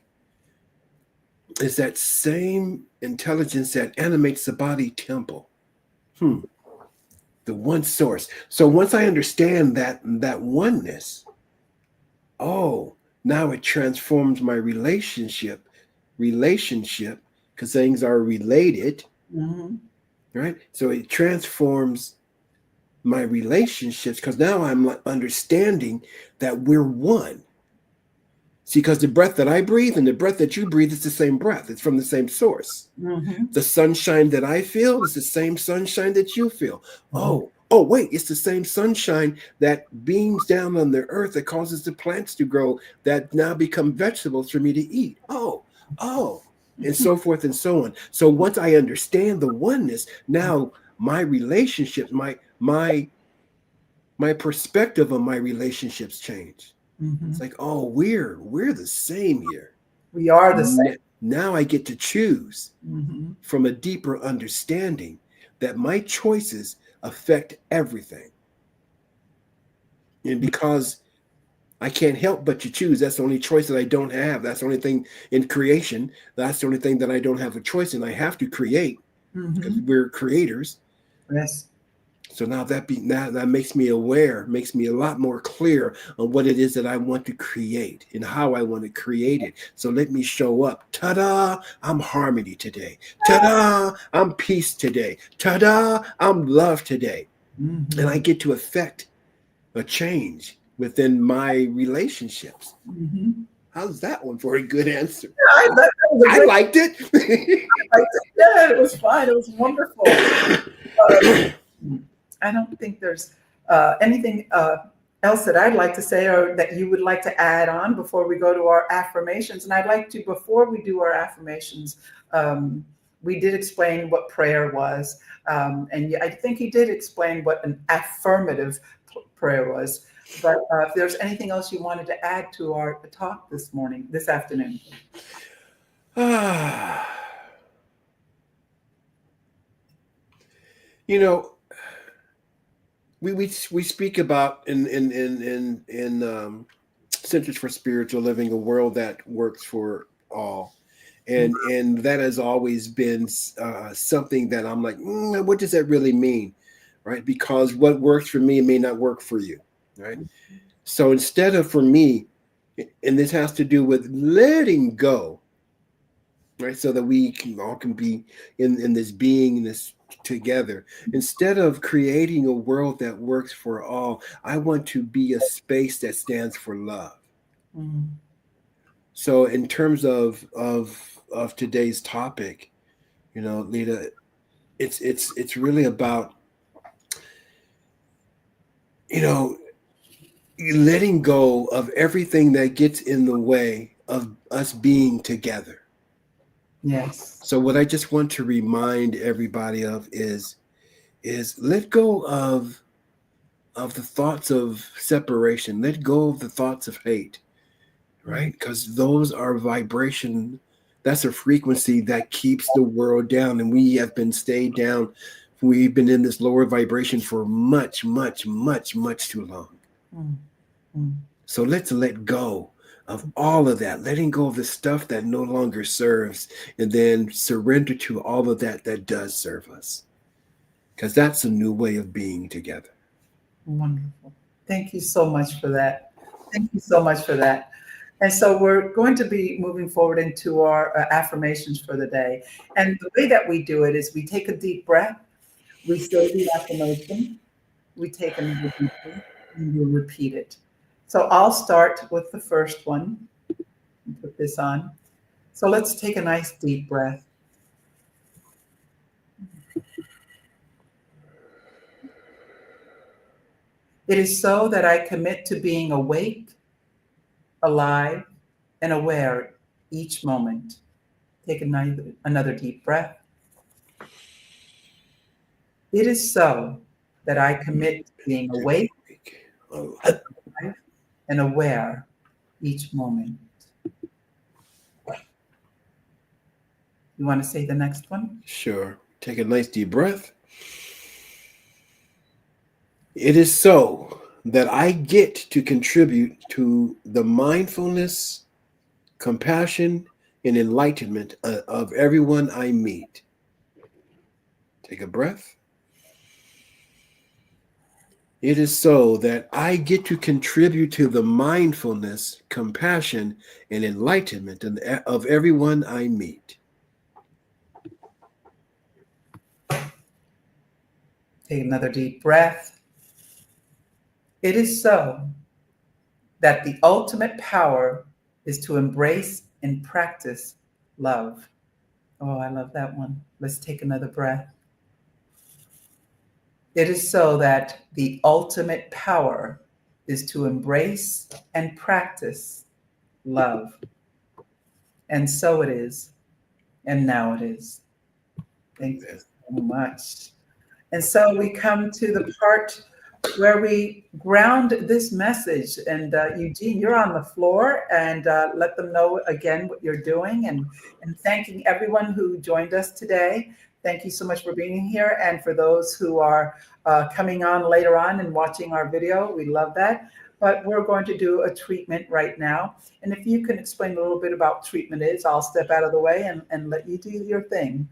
is that same intelligence that animates the body temple. The one source. So once I understand that oneness, now it transforms my relationship because things are related, right? So it transforms my relationships because now I'm understanding that we're one. See, because the breath that I breathe and the breath that you breathe is the same breath. It's from the same source. The sunshine that I feel is the same sunshine that you feel. Oh, wait, it's the same sunshine that beams down on the earth that causes the plants to grow that now become vegetables for me to eat. And so forth and so on. So once I understand the oneness, now my relationships, my perspective of my relationships change. It's like, we're the same here. We are the same. Now I get to choose from a deeper understanding that my choices affect everything. And because I can't help but to choose, that's the only choice that I don't have. That's the only thing in creation. That's the only thing that I don't have a choice in. I have to create because we're creators. Yes. So now that makes me aware, makes me a lot more clear on what it is that I want to create and how I want to create it. So let me show up. Ta-da! I'm harmony today. Ta-da! I'm peace today. Ta-da! I'm love today. Mhm. And I get to affect a change within my relationships. Mhm. How's that one for a good answer? That was a I great liked it. Yeah, it was fun. It was wonderful. I don't think there's anything else that I'd like to say or that you would like to add on before we go to our affirmations. And I'd like to, before we do our affirmations, we did explain what prayer was. And I think you did explain what an affirmative prayer was. But if there's anything else you wanted to add to our talk this afternoon. You know, we speak about in Centers for Spiritual Living, a world that works for all, and that has always been something that I'm like, what does that really mean, right? Because what works for me may not work for you, right? So instead of for me, and this has to do with letting go, right? So that we can be in this beingness together. Instead of creating a world that works for all, I want to be a space that stands for love. Mm. So in terms of today's topic, Lita, it's really about, letting go of everything that gets in the way of us being together. Yes. So what I just want to remind everybody of is let go of the thoughts of separation. Let go of the thoughts of hate, right? Because those are vibration. That's a frequency that keeps the world down, and we have been stayed down. We've been in this lower vibration for much, much, much, much too long. Mm. So let's let go of all of that, letting go of the stuff that no longer serves, and then surrender to all of that does serve us. Because that's a new way of being together. Wonderful. Thank you so much for that. Thank you so much for that. And so we're going to be moving forward into our affirmations for the day. And the way that we do it is we take a deep breath, we say the affirmation, we take another deep breath, and we repeat it. So I'll start with the first one and put this on. So let's take a nice deep breath. It is so that I commit to being awake, alive, and aware each moment. Take another deep breath. It is so that I commit to being awake, alive, and aware each moment. You want to say the next one? Sure. Take a nice deep breath. It is so that I get to contribute to the mindfulness, compassion, and enlightenment of everyone I meet. Take a breath. It is so that I get to contribute to the mindfulness, compassion, and enlightenment of everyone I meet. Take another deep breath. It is so that the ultimate power is to embrace and practice love. Oh, I love that one. Let's take another breath. It is so that the ultimate power is to embrace and practice love. And so it is, and now it is. Thank you so much. And so we come to the part where we ground this message. And Eugene, you're on the floor, and let them know again what you're doing, and thanking everyone who joined us today. Thank you so much for being here. And for those who are coming on later on and watching our video, we love that. But we're going to do a treatment right now. And if you can explain a little bit about treatment is, I'll step out of the way and let you do your thing.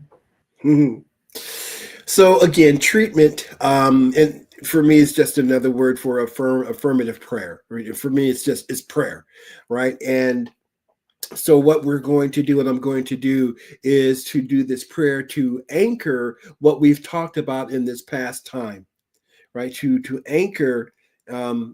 So again, treatment, and for me, it's just another word for affirmative prayer. Right? For me, it's prayer, right? And so what we're going to do, what I'm going to do, is to do this prayer to anchor what we've talked about in this past time, right? To anchor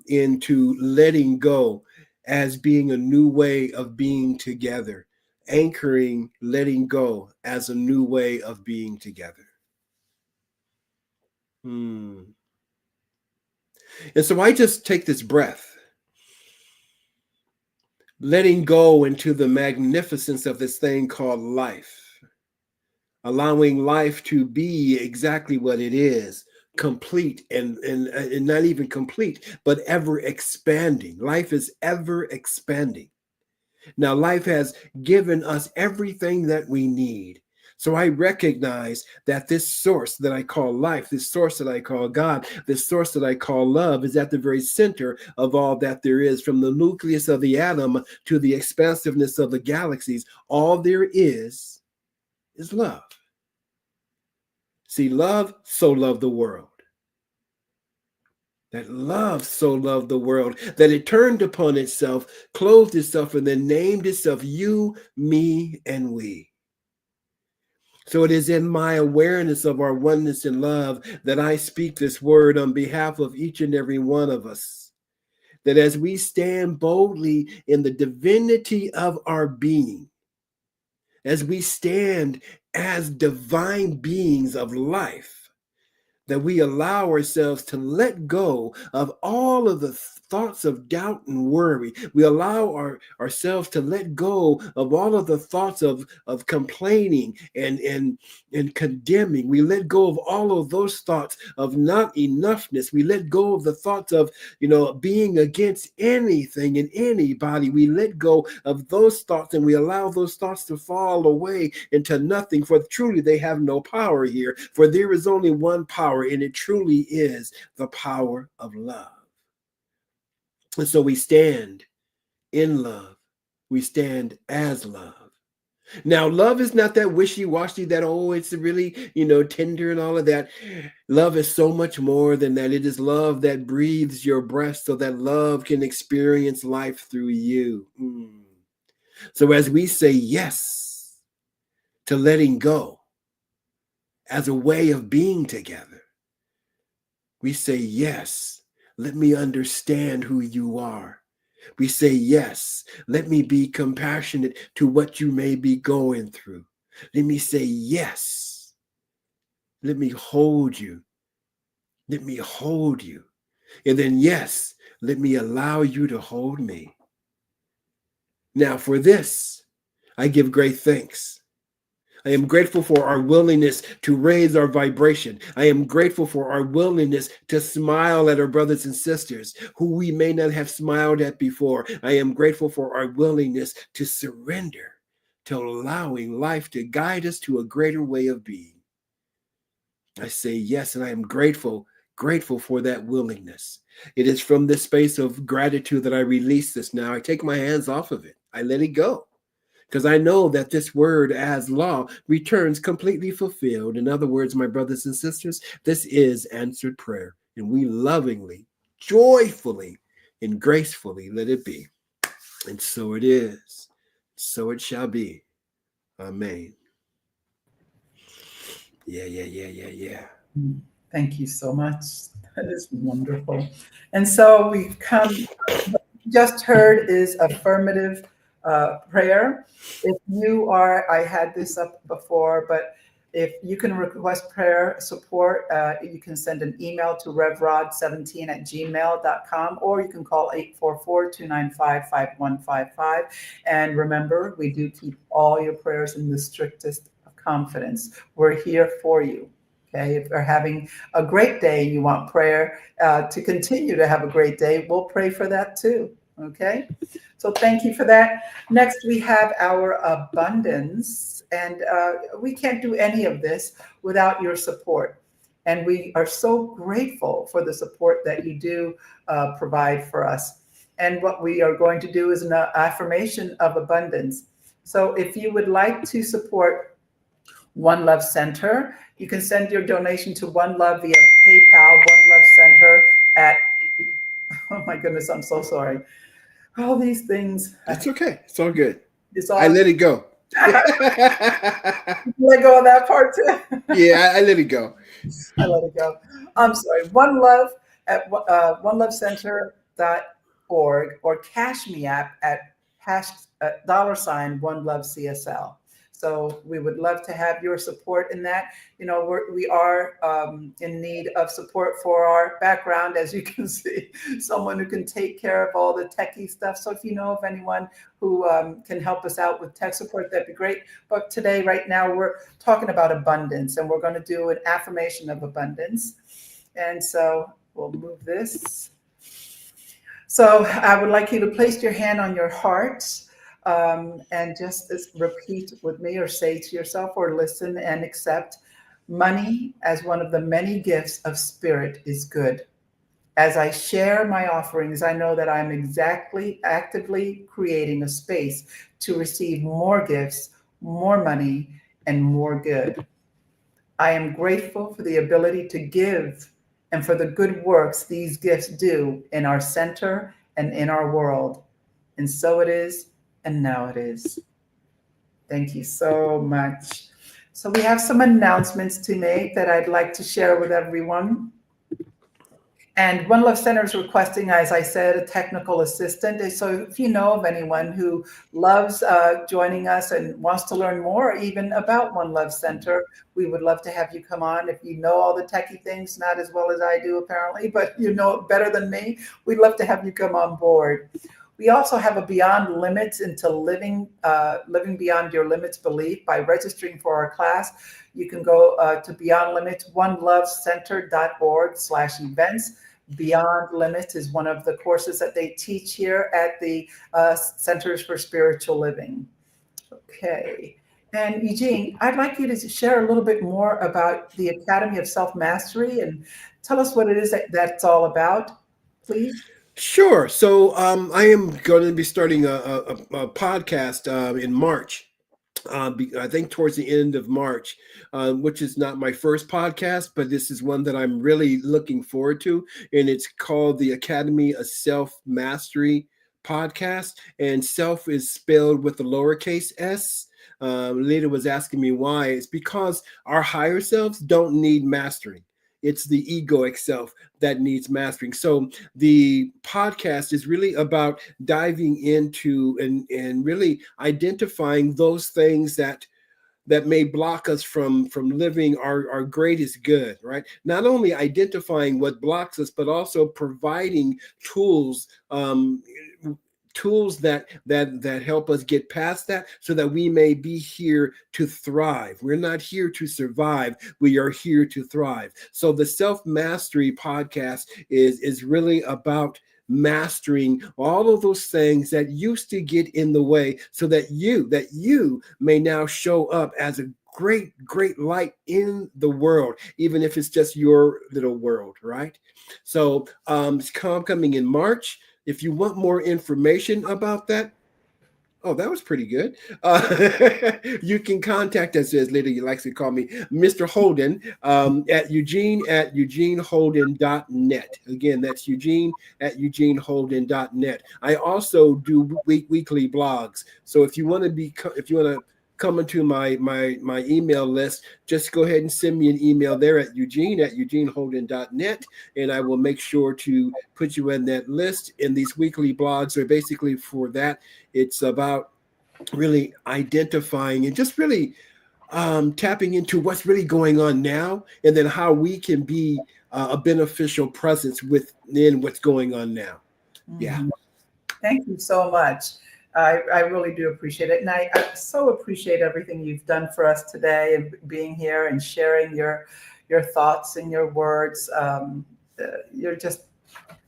into letting go as being a new way of being together, anchoring letting go as a new way of being together. Hmm. And so I just take this breath, letting go into the magnificence of this thing called life, allowing life to be exactly what it is, complete and not even complete, but ever expanding. Life is ever expanding. Now, life has given us everything that we need. So I recognize that this source that I call life, this source that I call God, this source that I call love is at the very center of all that there is, from the nucleus of the atom to the expansiveness of the galaxies. All there is love. See, love so loved the world. That love so loved the world that it turned upon itself, clothed itself, and then named itself you, me, and we. So it is in my awareness of our oneness in love that I speak this word on behalf of each and every one of us. That as we stand boldly in the divinity of our being, as we stand as divine beings of life, that we allow ourselves to let go of all of the thoughts of doubt and worry. We allow ourselves to let go of all of the thoughts of complaining and condemning. We let go of all of those thoughts of not enoughness. We let go of the thoughts of, being against anything and anybody. We let go of those thoughts and we allow those thoughts to fall away into nothing, for truly they have no power here. For there is only one power, and it truly is the power of love. And so we stand in love. We stand as love. Now, love is not that wishy-washy, that, oh, it's really, tender and all of that. Love is so much more than that. It is love that breathes your breath so that love can experience life through you. So as we say yes to letting go as a way of being together, we say yes, let me understand who you are. We say, yes, let me be compassionate to what you may be going through. Let me say, yes, let me hold you. Let me hold you. And then, yes, let me allow you to hold me. Now, for this, I give great thanks. I am grateful for our willingness to raise our vibration. I am grateful for our willingness to smile at our brothers and sisters who we may not have smiled at before. I am grateful for our willingness to surrender, to allowing life to guide us to a greater way of being. I say yes, and I am grateful for that willingness. It is from this space of gratitude that I release this now. I take my hands off of it. I let it go. Because I know that this word as law returns completely fulfilled. In other words, my brothers and sisters, this is answered prayer. And we lovingly, joyfully, and gracefully let it be. And so it is. So it shall be. Amen. Yeah. Thank you so much. That is wonderful. And so we've come, what you just heard is affirmative prayer. If you are, I had this up before, but if you can request prayer support, you can send an email to revrod17@gmail.com, or you can call 844-295-5155. And remember, we do keep all your prayers in the strictest of confidence. We're here for you. Okay, if you're having a great day and you want prayer to continue to have a great day, we'll pray for that too. Okay, so thank you for that. Next, we have our abundance, and we can't do any of this without your support. And we are so grateful for the support that you do provide for us. And what we are going to do is an affirmation of abundance. So if you would like to support One Love Center. You can send your donation to One Love via PayPal, One Love Center at, oh my goodness, I'm so sorry. All these things, It's okay. It's all good. it's I all, let it go. let go of that part too. Yeah, I let it go. I let it go. I'm sorry. One Love at onelovecenter.org or Cash Me App at $ One Love CSL. So we would love to have your support in that. You know, we are in need of support for our background, as you can see, someone who can take care of all the techie stuff. So if you know of anyone who can help us out with tech support, that'd be great. But today, right now, we're talking about abundance, and we're going to do an affirmation of abundance. And so we'll move this. So I would like you to place your hand on your heart and just repeat with me or say to yourself or listen and accept. Money as one of the many gifts of spirit is good. As I share my offerings, I know that I'm actively creating a space to receive more gifts, more money, and more good. I am grateful for the ability to give and for the good works these gifts do in our center and in our world. And so it is, and now it is. Thank you so much. So we have some announcements to make that I'd like to share with everyone. And One Love Center is requesting, as I said, a technical assistant. And so if you know of anyone who loves joining us and wants to learn more even about One Love Center, we would love to have you come on. If you know all the techie things, not as well as I do apparently, but you know it better than me, we'd love to have you come on board. We also have a Beyond Limits into living beyond your limits belief. By registering for our class, you can go to Beyond Limits, onelovecenter.org/events. Beyond Limits is one of the courses that they teach here at the Centers for Spiritual Living. Okay. And Eugene, I'd like you to share a little bit more about the Academy of Self-Mastery and tell us what it is that's all about, please. Sure. So I am going to be starting a podcast in March. I think towards the end of March, which is not my first podcast, but this is one that I'm really looking forward to. And it's called the Academy of Self-Mastery Podcast. And self is spelled with the lowercase s. Lita was asking me why. It's because our higher selves don't need mastering. It's the egoic self that needs mastering. So the podcast is really about diving into and really identifying those things that may block us from living our greatest good, right? Not only identifying what blocks us, but also providing tools, tools that help us get past that so that we may be here to thrive. We're not here to survive, we are here to thrive. So the Self-Mastery Podcast is really about mastering all of those things that used to get in the way so that you may now show up as a great light in the world, even if it's just your little world, right? So it's coming in March. If you want more information about that, oh, that was pretty good. You can contact us, as Lydia likes to call me, Mr. Holden, at eugeneholden.net. Again, that's eugene@eugeneholden.net. I also do weekly blogs. So if you want to come into my email list, just go ahead and send me an email there at eugeneholden.net, and I will make sure to put you in that list. And these weekly blogs are basically for that. It's about really identifying and just really tapping into what's really going on now, and then how we can be a beneficial presence within what's going on now. Yeah. Thank you so much. I really do appreciate it. And I so appreciate everything you've done for us today and being here and sharing your thoughts and your words. You're just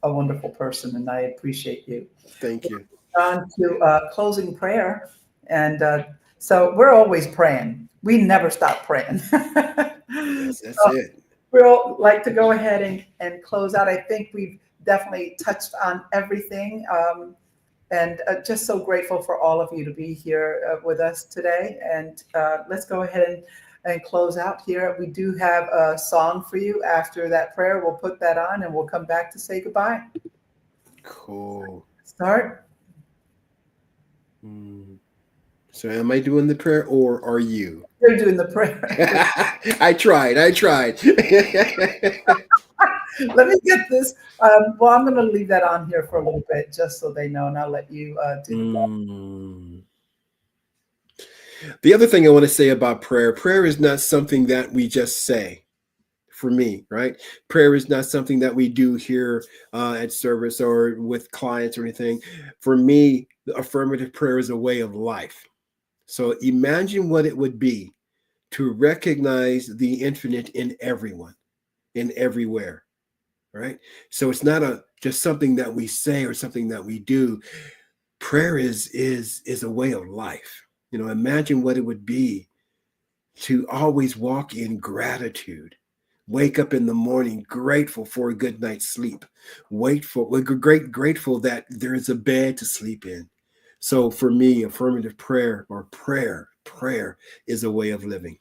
a wonderful person, and I appreciate you. Thank you. On to closing prayer. And so we're always praying. We never stop praying. Yes, that's it. We'll like to go ahead and close out. I think we've definitely touched on everything. And just so grateful for all of you to be here with us today. And let's go ahead and and close out here. We do have a song for you after that prayer. We'll put that on and we'll come back to say goodbye. Cool. Start. So am I doing the prayer or are you? You're doing the prayer. I tried. Let me get this. Well, I'm going to leave that on here for a little bit just so they know, and I'll let you do that. The other thing I want to say about prayer is not something that we just say. For me, right? Prayer is not something that we do here at service or with clients or anything. For me, the affirmative prayer is a way of life. So imagine what it would be to recognize the infinite in everyone, in everywhere, right? So it's not just something that we say or something that we do. Prayer is a way of life. Imagine what it would be to always walk in gratitude. Wake up in the morning grateful for a good night's sleep. Grateful that there is a bed to sleep in. So for me, affirmative prayer or prayer is a way of living.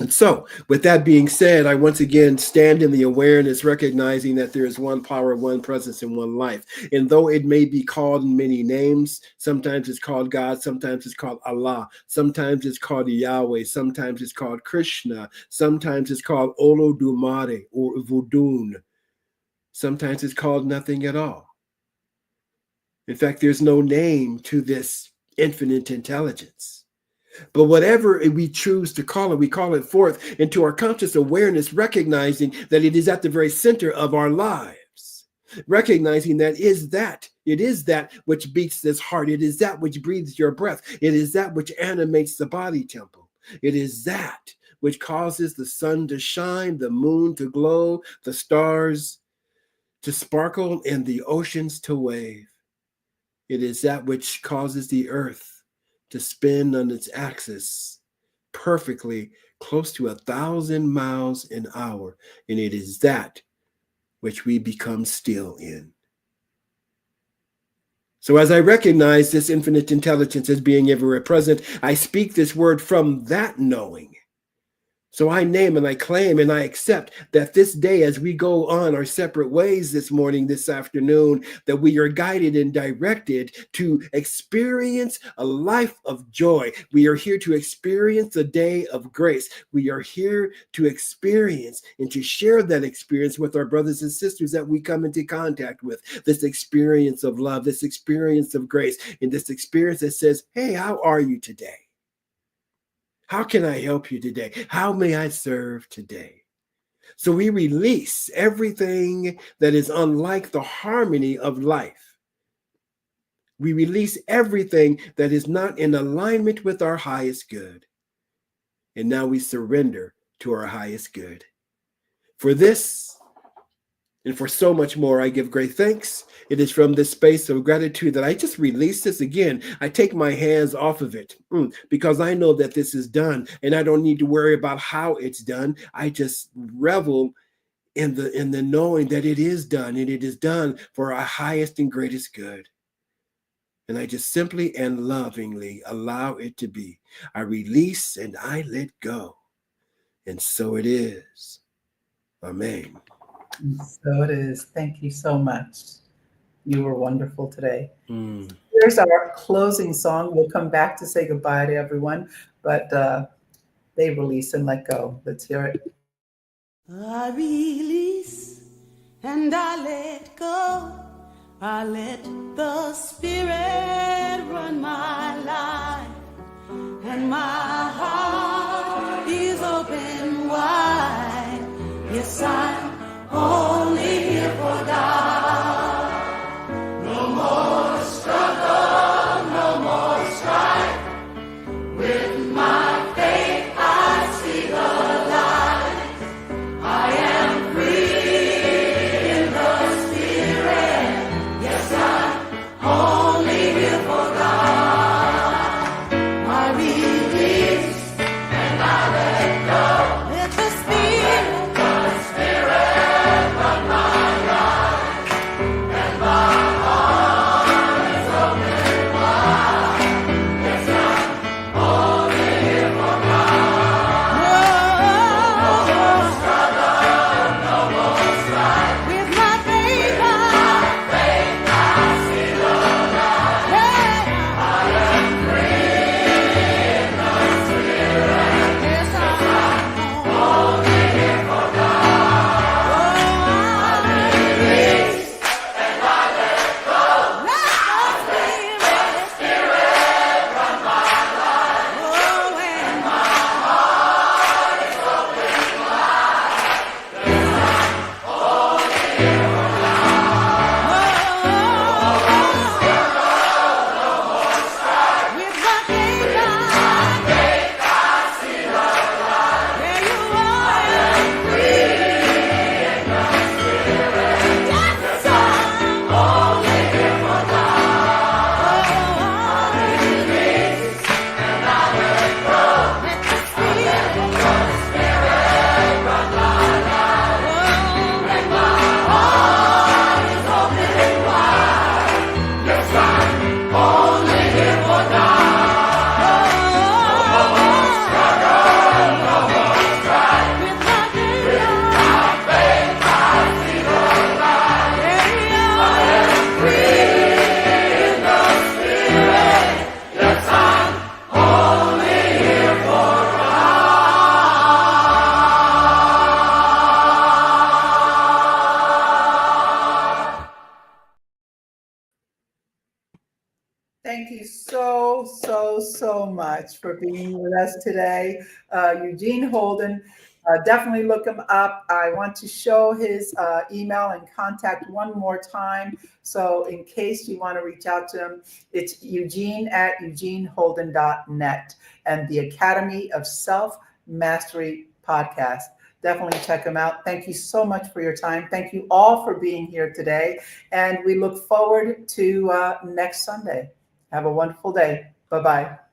And so with that being said, I once again stand in the awareness, recognizing that there is one power, one presence, and one life. And though it may be called in many names, sometimes it's called God, sometimes it's called Allah, sometimes it's called Yahweh, sometimes it's called Krishna, sometimes it's called Olodumare or Vodun, sometimes it's called nothing at all. In fact, there's no name to this infinite intelligence. But whatever we choose to call it, we call it forth into our conscious awareness, recognizing that it is at the very center of our lives, recognizing that it is that which beats this heart. It is that which breathes your breath. It is that which animates the body temple. It is that which causes the sun to shine, the moon to glow, the stars to sparkle, and the oceans to wave. It is that which causes the earth to spin on its axis perfectly close to 1,000 miles an hour. And it is that which we become still in. So as I recognize this infinite intelligence as being everywhere present, I speak this word from that knowing. So I name and I claim and I accept that this day, as we go on our separate ways this morning, this afternoon, that we are guided and directed to experience a life of joy. We are here to experience a day of grace. We are here to experience and to share that experience with our brothers and sisters that we come into contact with. This experience of love, this experience of grace, and this experience that says, hey, how are you today? How can I help you today? How may I serve today? So we release everything that is unlike the harmony of life. We release everything that is not in alignment with our highest good. And now we surrender to our highest good. For this and for so much more, I give great thanks. It is from this space of gratitude that I just release this again. I take my hands off of it because I know that this is done and I don't need to worry about how it's done. I just revel in the knowing that it is done, and it is done for our highest and greatest good. And I just simply and lovingly allow it to be. I release and I let go. And so it is. Amen. So it is. Thank you so much. You were wonderful today. Here's our closing song. We'll come back to say goodbye to everyone, but they release and let go. Let's hear it. I release and I let go. I let the Spirit run my life, and my heart is open wide. Yes, I'm only here for God. No more struggle, no more strife. With my faith I see the light. I am free in the Spirit. Yes, I'm only here for God. I release and I let go. Let the Spirit run my life, and my heart is open wide. Yes, I'm only here so much for being with us today. Eugene Holden, definitely look him up. I want to show his email and contact one more time. So in case you want to reach out to him, it's eugene@eugeneholden.net and the Academy of Self-Mastery podcast. Definitely check them out. Thank you so much for your time. Thank you all for being here today. And we look forward to next Sunday. Have a wonderful day. Bye-bye.